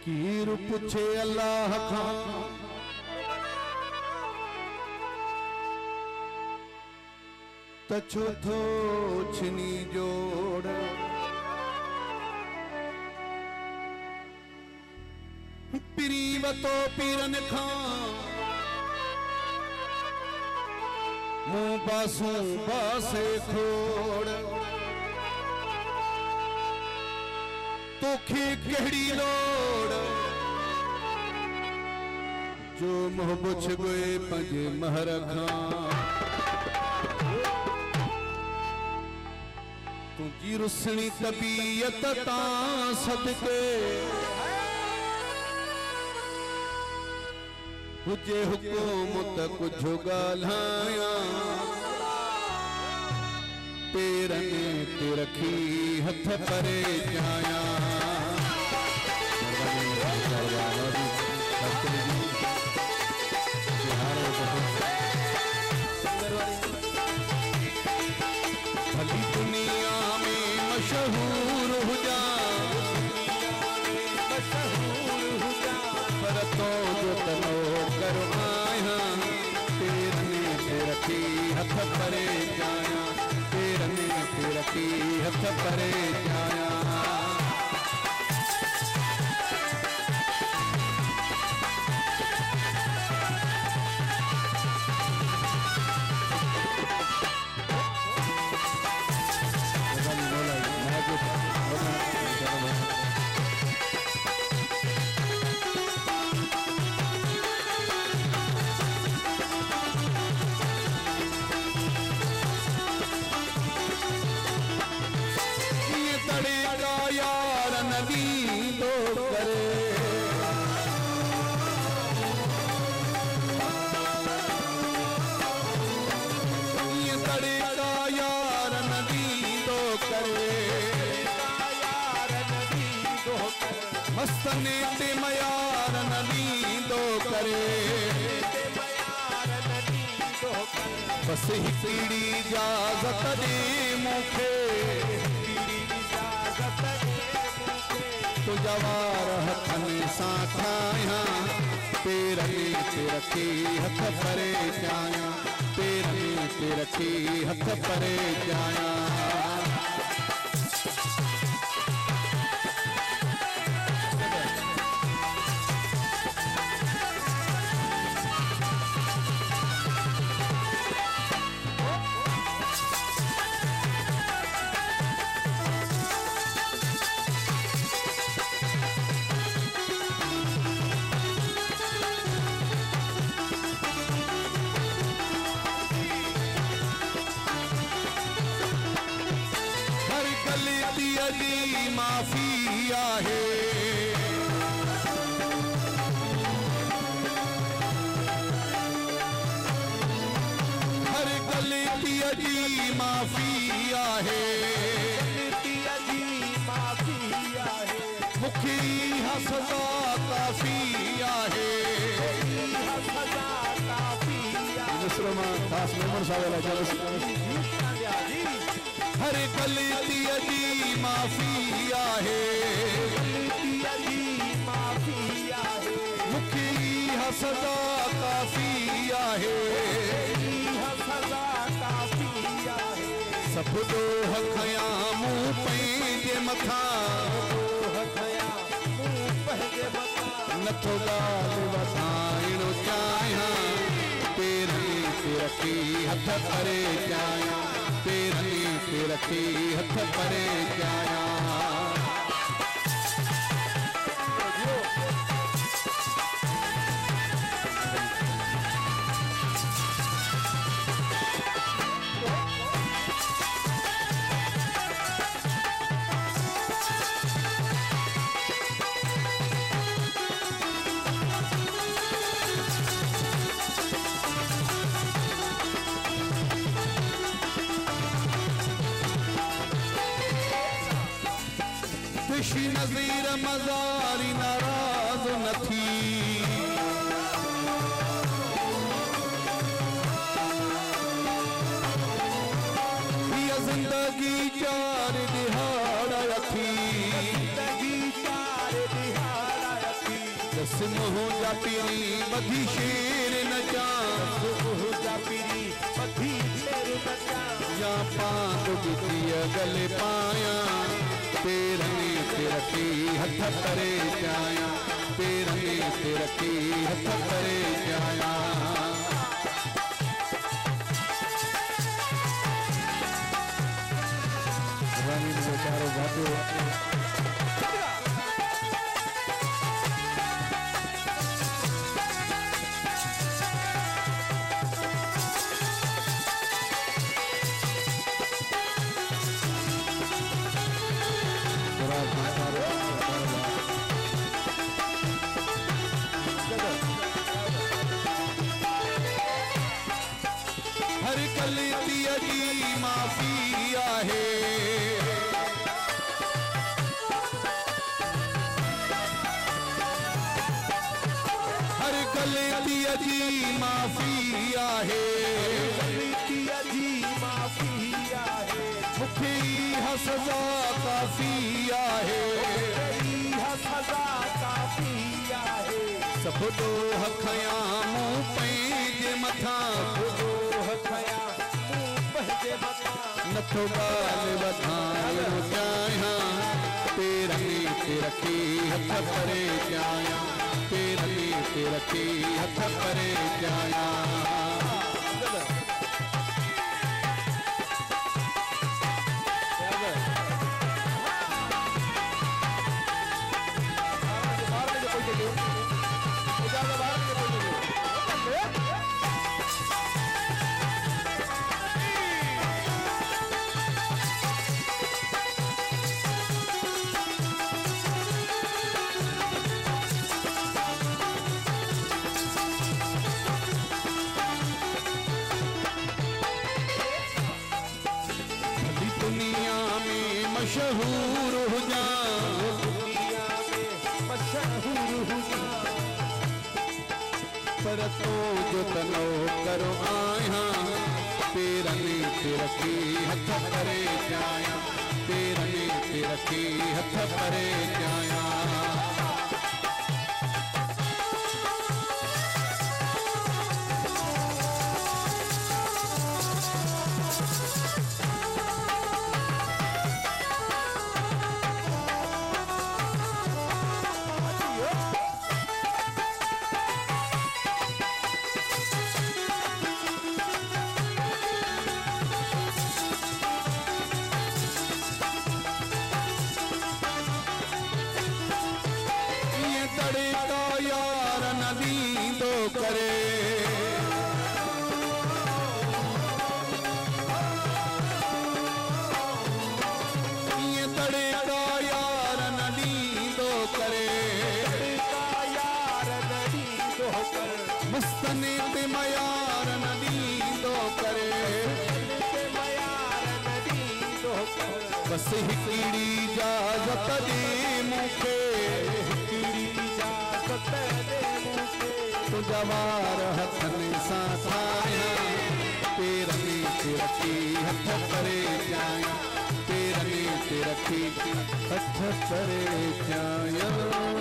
फकीर पूछे अल्लाह खां तछो थो छिनी जोड़ पिरीवतो पीरन खां मुंह पासूं पासे खोड़ तोखे कहिड़ी लोड़ जो मुंह पुछ गए पंजे महर खां तुझी रुसनी तबीयत तां सदके हुजे हुकूमत कुछ गाल्हाया तेरने ते रखी हथ परे जाया भली दुनिया में मशहूर हो जा पर तो जो तनो करो आया तेरने ते रखी हथ परे जाया तेरने ते रखी हथ परे जाया मस्तने ते मयार नदी दो करे बस हिकड़ी इजाजत दे मुखे तो जवार हथने सां ठाया तेरने ते रखी हथ परे जाया तेरने ते रखी हथ परे जाया माफी आहे हर गलतीअ जी माफी आहे मुखी सज़ा काफ़ी आहे हर गलतीअ जी माफी आहे मुखी सज़ा काफ़ी आहे सब ॾोह खयां मूं पंहिंजे मथां नथो ॻाल्हि वधाइणो चाहियां तेरने ते रखी हथ परे जाया तेरने ते रखी हथ परे जाया नज़ीर मज़ारी नाराज़ न थी ये ज़िंदगी चार दिहाड़ रखी सिमहो जा पीरी बधी शेर नचा सिमहो जा पीरी बधी शेर नचा या पांच बिटिया गले पाया पेरने ते रखी हथ करे जाया पेरने ते रखी हथ करे जाया रानी ने चारों बातों हर गलती जी माफी आहे हर गलती जी माफी आहे गलती जी माफी आहे मुखे सजा काफी आहे सजा काफी आहे सब दोह खया मूं पंहिंजे मथां नथो ॻाल्हि वधाइणो चाहियां पेरनि ते रखी हथ परे चाहियां पेरनि ते रखी हथ परे चाहियां दुनिया में मशहूर हुजा दुनिया में मशहूर हुजा पर तो जो तनो करो आया पेरने ते रखी हथ परे जाया पेरने ते रखी हथ परे जाया करे ये तड़े का यार नदी दो करे यार नदी दो कर मस्तने पे मयार नदी दो करे मयार नदी दो कर बस हिकड़ी इजाजत दे मुखे हिकड़ी इजाजत दे मुखे जवार हथन सां ठाहियां पेरनि ते रखी हथ करे जाया पेरनि ते रखी हथ करे जाया